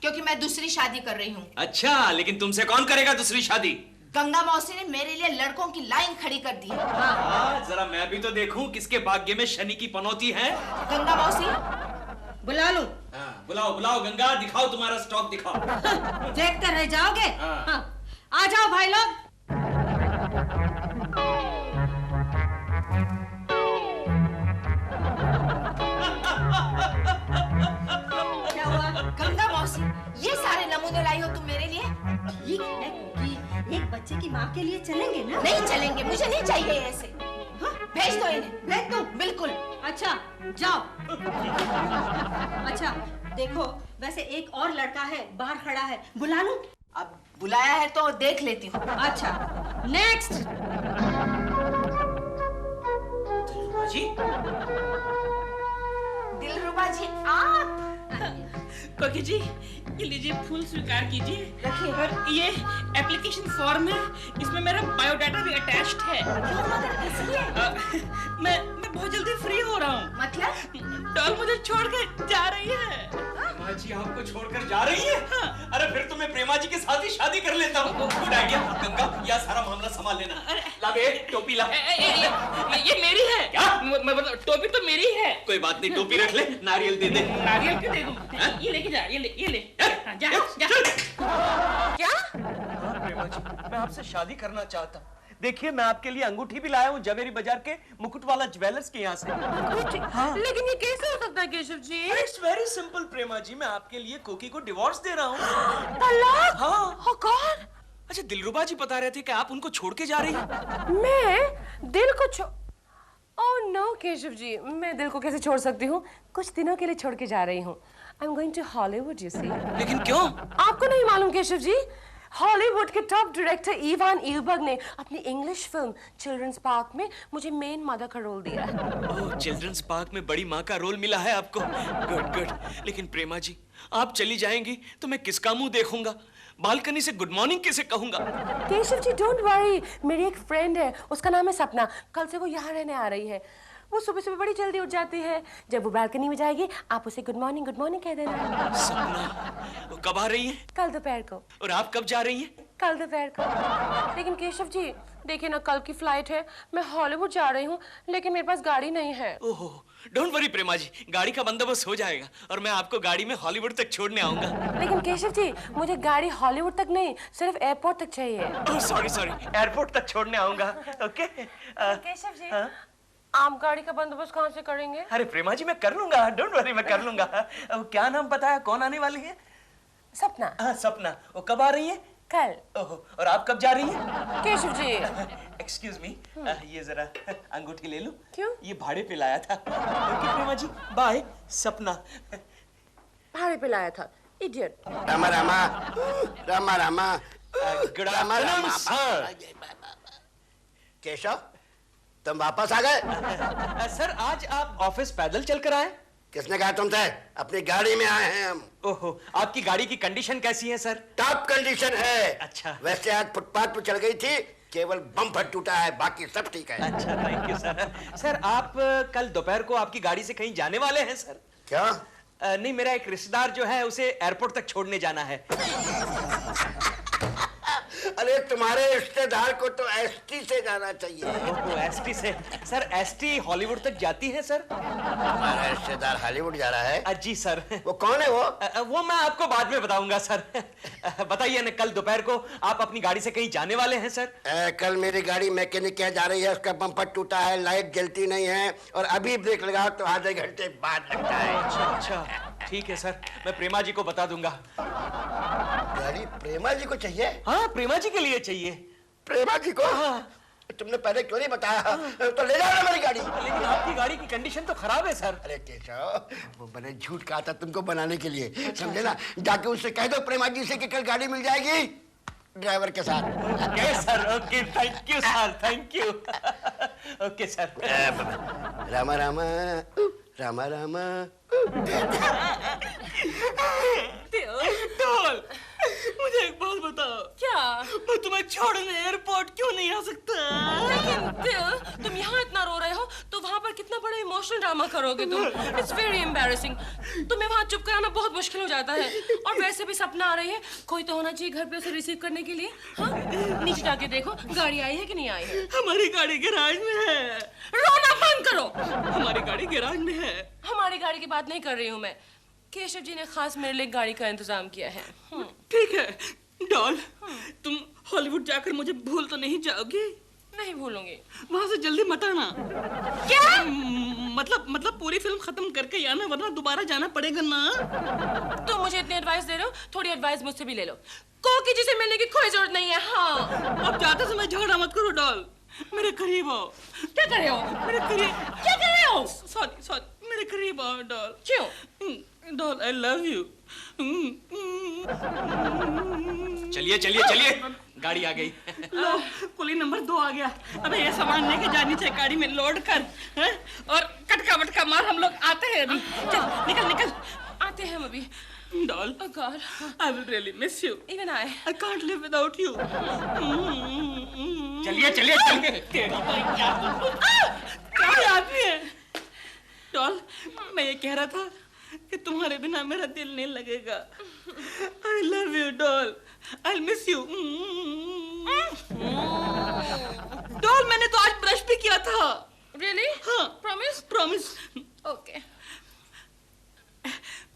क्योंकि मैं दूसरी शादी कर रही हूँ। अच्छा, लेकिन तुमसे कौन करेगा दूसरी शादी? गंगा मौसी ने मेरे लिए लड़कों की लाइन खड़ी कर दी है। हाँ, जरा मैं भी तो देखूं किसके भाग्य में शनि की पनौती है। गंगा मौसी, बुला लूं? हाँ, बुलाओ गंगा, दिखाओ तुम्हारा स्टॉक दिखाओ। देखते रह जाओगे? हाँ। आ जाओ भाई लोग। क्या हुआ? गंगा मौसी, ये सारे नमूने लाई हो तुम मेरे लिए? ठीक है कोकी, एक बच्चे की माँ के लिए चलेंगे ना? नहीं चलेंगे, मुझे नहीं चाहिए ऐसे। हाँ? भेज दो इन्हें। भेज दो? बिल्कुल। अच्छा, जाओ। अच्छा, देखो, वैसे एक और लड़का है, बाहर खड़ा है, बुला लूं? अब बुलाया है तो देख लेती हूँ। अच्छा, नेक्स्ट। दिलरुबा जी, आप? कोकी जी, ये लीजिए, फूल स्वीकार कीजिए। रखिए। और ये एप्लीकेशन फॉर्म है, इसमें मेरा बायोडाटा भी अटैच्ड है। मैं बहुत जल्दी फ्री हो रहा हूँ। मतलब? डॉल मुझे छोड़ के जा रही है। प्रेमा जी आपको छोड़कर जा रही है? हाँ। अरे फिर तो मैं प्रेमा जी के साथ ही शादी कर लेता हूँ। Good idea. गंगा, यह सारा मामला संभाल लेना। ला बे, टोपी ला। ये मेरी है। क्या? मैं मतलब टोपी तो मेरी है। कोई बात नहीं, टोपी रख ले, नारियल दे दे। नारियल क्यों दे दूं? ये लेके जा, ये ले। हाँ, जा। क्या? हाँ प्रेमा जी, मैं आपसे शादी करना चाहता हूँ। देखिए, मैं आपके लिए अंगूठी भी लाया हूँ जवेरी बाजार के मुकुट वाला ज्वेलर्स के यहाँ से। हाँ। लेकिन ये कैसे हो सकता है Keshav ji? It's very simple प्रेमा जी, मैं आपके लिए कोकी को डिवोर्स दे रहा हूँ। तलाक? हाँ। कौन? अच्छा, दिलरुबा जी बता रहे थे कि आप उनको छोड़ के जा रही हैं। मैं दिल को ओह नो केशव जी, मैं दिल को कैसे छोड़ सकती हूँ? कुछ दिनों के लिए छोड़ के जा रही हूँ। I am going to Hollywood, you see. लेकिन क्यों? आपको नहीं मालूम केशव जी? हॉलीवुड के टॉप डायरेक्टर इवान इलबर्ग ने अपनी इंग्लिश फिल्म चिल्ड्रंस पार्क में मुझे मेन मदर का रोल दिया है। ओह, चिल्ड्रंस पार्क में बड़ी माँ का रोल मिला है आपको। गुड। लेकिन प्रेमा जी, आप चली जाएंगी तो मैं किसका मुंह देखूंगा? बालकनी से गुड मॉर्निंग कैसे कहूंगा? केशव जी डोंट वरी, मेरी एक फ्रेंड है, उसका नाम है सपना। कल से वो यहाँ रहने आ रही है। वो सुबह बड़ी जल्दी उठ जाती है। जब वो बालकनी में जाएगी, आप उसे गुड मॉर्निंग कह देना। सपना, वो कब आ रही है? कल दोपहर को। और आप कब जा रही हैं? कल दोपहर को। लेकिन केशव जी देखिए ना, कल की फ्लाइट है, मैं हॉलीवुड जा रही हूँ, लेकिन मेरे पास गाड़ी नहीं है। ओहो, डोंट वरी प्रेमा जी, गाड़ी का बंदोबस्त हो जाएगा और मैं आपको गाड़ी में हॉलीवुड तक छोड़ने आऊंगा। लेकिन केशव जी, मुझे गाड़ी हॉलीवुड तक नहीं, सिर्फ एयरपोर्ट तक चाहिए। ओह सॉरी, एयरपोर्ट तक छोड़ने आऊंगा। ओके। केशव जी, आप गाड़ी का बंदोबस्त कहाँ से करेंगे? अरे प्रेमा जी, मैं कर लूंगा, डोंट वरी, मैं कर लूंगा। क्या नाम पता है, कौन आने वाली है? सपना। हाँ सपना, वो कब आ रही है? कल। ओहो, और आप कब जा रही हैं? केशव जी। एक्सक्यूज मी, ये जरा अंगूठी ले लो। क्यों? ये भाड़े पे लाया था। ओके प्रेमा जी, बाय। सपना। भाड़े पे लाया था, idiot. Rama Rama, Rama Rama, good afternoon sir. Keshav, तुम वापस आ गए? सर आज आप ऑफिस पैदल चलकर आए? किसने कहा तुमसे? अपनी गाड़ी में आए हैं हम। ओहो, आपकी गाड़ी की कंडीशन कैसी है सर? टॉप कंडीशन है। अच्छा। वैसे आज फुटपाथ पर चल गई थी, केवल बम्पर टूटा है, बाकी सब ठीक है। अच्छा, थैंक यू सर। सर आप कल दोपहर को आपकी गाड़ी से कहीं जाने वाले हैं सर? क्या? नहीं, मेरा एक रिश्तेदार जो है उसे एयरपोर्ट तक छोड़ने जाना है। अरे तुम्हारे रिश्तेदार को तो एसटी से जाना चाहिए। ओहो, एसटी से? सर एसटी हॉलीवुड तक जाती है सर? हमारा रिश्तेदार हॉलीवुड जा रहा है? जी सर। वो कौन है वो? वो मैं आपको बाद में बताऊंगा सर। बताइए ना, कल दोपहर को आप अपनी गाड़ी से कहीं जाने वाले हैं सर? कल मेरी गाड़ी मैकेनिक के जा रही है, उसका बम्पर टूटा है, लाइट जलती नहीं है, और अभी ब्रेक लगाओ तो आधे घंटे बाद लगता है। अच्छा, ठीक है सर, मैं प्रेमा जी को बता दूंगा। गाड़ी प्रेमा जी को चाहिए? हाँ, प्रेमा जी के लिए चाहिए। प्रेमा जी को? हाँ। तुमने पहले क्यों नहीं बताया? तो ले जाओ ना मेरी गाड़ी। लेकिन आपकी गाड़ी की कंडीशन तो खराब है सर। अरे केशव, वो मैंने झूठ कहा था तुमको बनाने के लिए, समझे ना? जाके उससे कह दो प्रेमा जी से कि कल गाड़ी मिल जाएगी ड्राइवर के साथ। Okay sir, okay, thank you sir, thank you. Okay sir. Rama Rama, Rama Rama. Doll, मुझे एक बात बताओ। क्या? मैं तुम्हें छोड़ने एयरपोर्ट क्यों नहीं आ सकता? लेकिन दिल, तुम यहाँ इतना रो रहे हो तो वहाँ पर कितना बड़ा इमोशनल ड्रामा करोगे तुम। It's very embarrassing. तुम्हें वहाँ चुप कराना बहुत मुश्किल हो जाता है। और वैसे भी सपना आ रही है, कोई तो होना चाहिए घर पे उसे रिसीव करने के लिए। हाँ, नीचे जाके देखो गाड़ी आई है कि नहीं आई है। हमारी गाड़ी गैराज में है। रोना बंद करो। हमारी गाड़ी गैराज में है। हमारी गाड़ी की बात नहीं कर रही हूँ मैं। केशव जी ने खास मेरे लिए गाड़ी का इंतजाम किया है। ठीक है डॉल, तुम हॉलीवुड जाकर मुझे भूल तो नहीं जाओगी? नहीं भूलूंगी। वहां से जल्दी मत आना। क्या? मतलब पूरी फिल्म खत्म करके ही आना, वरना दोबारा जाना पड़ेगा ना। तुम मुझे इतनी एडवाइस दे रहे हो, थोड़ी एडवाइस मुझसे भी ले लो। कोकी जी से मिलने की कोई जरूरत नहीं है। हाँ, अब जाते समय झगड़ा मत करो डॉल, मेरे करीब आओ। क्या कर रहे हो? मेरे करीब क्या कर रहे हो? सॉरी, मेरे करीब आओ डॉल। क्यों? Doll, I love you. चलिए चलिए चलिए, गाड़ी आ गई। लो, कुली नंबर 2 आ गया। अबे ये सामान लेके जानी चाहिए गाड़ी में लोड कर, हैं? और कटका बटका मार, हम लोग आते हैं अभी। चल निकल निकल। आते हैं हम अभी। Doll, Oh God, I will really miss you. even I. I can't live without you. चलिए चलिए चलिए। तेरी क्या आदमी है? डॉल, मैं ये कह रहा था कि तुम्हारे बिना मेरा दिल नहीं लगेगा। I love you, doll. I'll miss you. Doll, मैंने तो आज ब्रश भी किया था। Really? हाँ। Promise? Promise. Okay.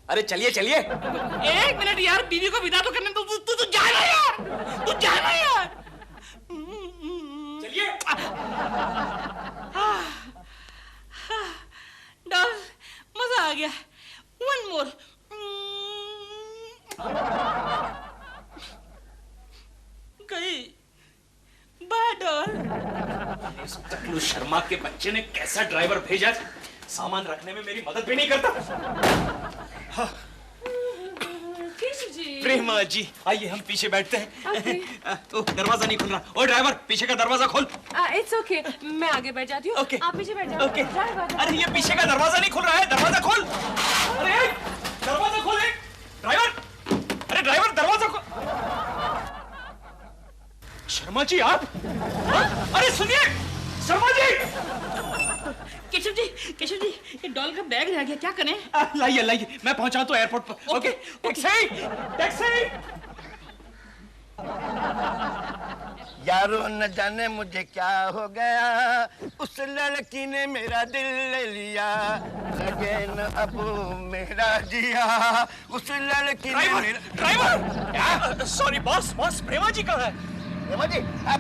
अरे चलिए चलिए। 1 मिनट यार, बीवी को विदा तो करने दो। तू जाना यार, तू जाना यार। चलिए। डॉल, मजा आ गया। One more. गई। Bye doll. इस टकलू शर्मा के बच्चे ने कैसा ड्राइवर भेजा, सामान रखने में मेरी मदद भी नहीं करता। हाँ। केशव जी। प्रेमा जी, आइए हम पीछे बैठते हैं। Okay. तो दरवाजा नहीं खुल रहा। ओ ड्राइवर, पीछे का दरवाजा खोल। It's okay. मैं आगे बैठ जाती हूँ। Okay. आप पीछे बैठ जाओ। Okay. ड्राइवर। अरे ये पीछे का दरवाजा नहीं खुल रहा है, दरवाजा खोल। अरे दरवाजा खोल ड्राइवर। अरे ड्राइवर, दरवाजा खोल। शर्मा जी आप? अरे सुनिए शर्मा जी। केशव जी, ये डॉल का बैग रह गया, क्या करें? लाइए लाइए, मैं पहुंचा तो एयरपोर्ट पर। Okay, taxi. यारो न जाने मुझे क्या हो गया, उस लड़की ने मेरा दिल ले लिया, लगे न अब मेरा जिया, उस लड़की ने ड्राइवर। सॉरी बॉस, प्रेमा जी कहाँ है?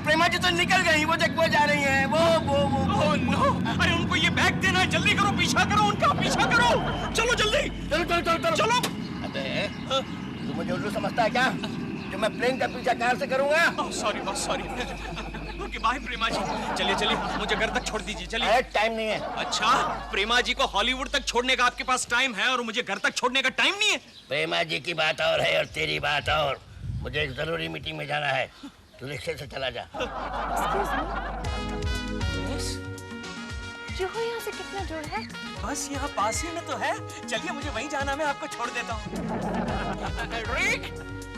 प्रेमा जी तो निकल गई, वो देख वो जा रही हैं, वो ओह नो। अरे उनको ये बैग देना है, जल्दी करो, पीछा करो उनका, पीछा करो। चलो जल्दी, चलो। अबे तुम मुझे उल्लू समझता है क्या? जो मैं प्लेन का पीछा कार से करूंगा? Sorry boss, sorry. Okay bye Prema ji. चलिए चलिए, मुझे घर तक छोड़ दीजिए। चलिए। टाइम नहीं है। अच्छा, प्रेमा जी को हॉलीवुड तक छोड़ने का आपके पास टाइम है और मुझे घर तक छोड़ने का टाइम नहीं है? प्रेमा जी की बात और है और तेरी बात और। मुझे एक जरूरी मीटिंग में जाना है, तू रिक्शे से चला जा। जोहो यहाँ से कितना दूर है? बस यहाँ पास ही में तो है। चलिए मुझे वहीं जाना, मैं आपको छोड़ देता हूँ। रिक!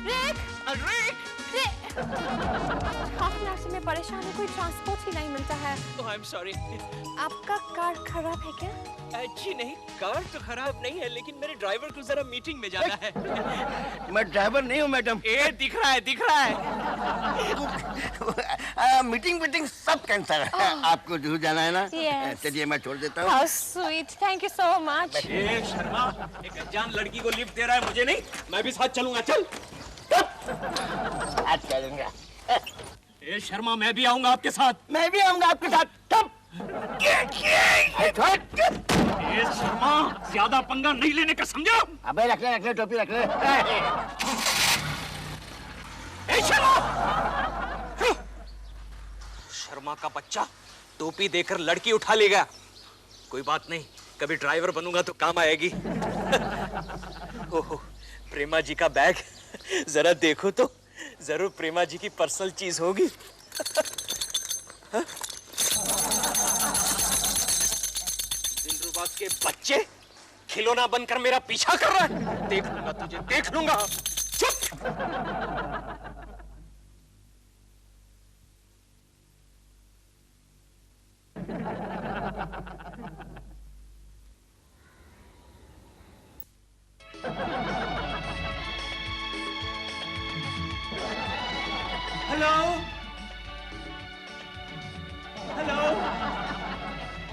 रिक! रिक! हाफ एन आवर से मैं परेशान हूँ, कोई ट्रांसपोर्ट ही नहीं मिलता है। I am sorry. आपका कार खराब है क्या? जी नहीं, कार तो खराब नहीं है, लेकिन मेरे ड्राइवर को जरा मीटिंग में जाना है। मैं ड्राइवर नहीं हूँ मैडम। ये दिख रहा है, दिख रहा है। मीटिंग सब कैंसिल है। आपको जरूर जाना है ना? Yes. चलिए मैं छोड़ देता हूँ। How sweet, thank you so much. ए शर्मा, एक अनजान लड़की को लिफ्ट दे रहा है, मुझे नहीं। मैं भी साथ चलूंगा, चल। आज चलूंगा। ए शर्मा, मैं भी आऊंगा आपके साथ। मैं भी आऊंगा आपके साथ। ए शर्मा, ज्यादा पंगा नहीं लेने का, समझा? अबे रख ले टोपी रख ले। ए शर्मा! शर्मा का बच्चा टोपी देकर लड़की उठा लेगा। कोई बात नहीं, कभी ड्राइवर बनूंगा तो काम आएगी। ओहो, प्रेमा जी का बैग जरा देखो तो, जरूर प्रेमा जी की पर्सनल चीज होगी। दिलरुबा के बच्चे खिलौना बनकर मेरा पीछा कर रहा है। देख लूंगा तुझे, देख लूंगा। चुप! Hello, hello,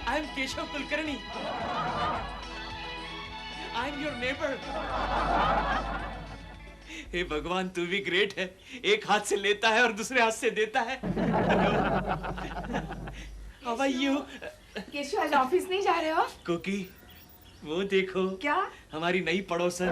I am Keshav Kulkarni. I am your neighbour. हे भगवान, तू भी ग्रेट है, एक हाथ से लेता है और दूसरे हाथ से देता है। How are you? केशव, आज ऑफिस नहीं जा रहे हो? कुकी, वो देखो। क्या? हमारी नई पड़ोसन।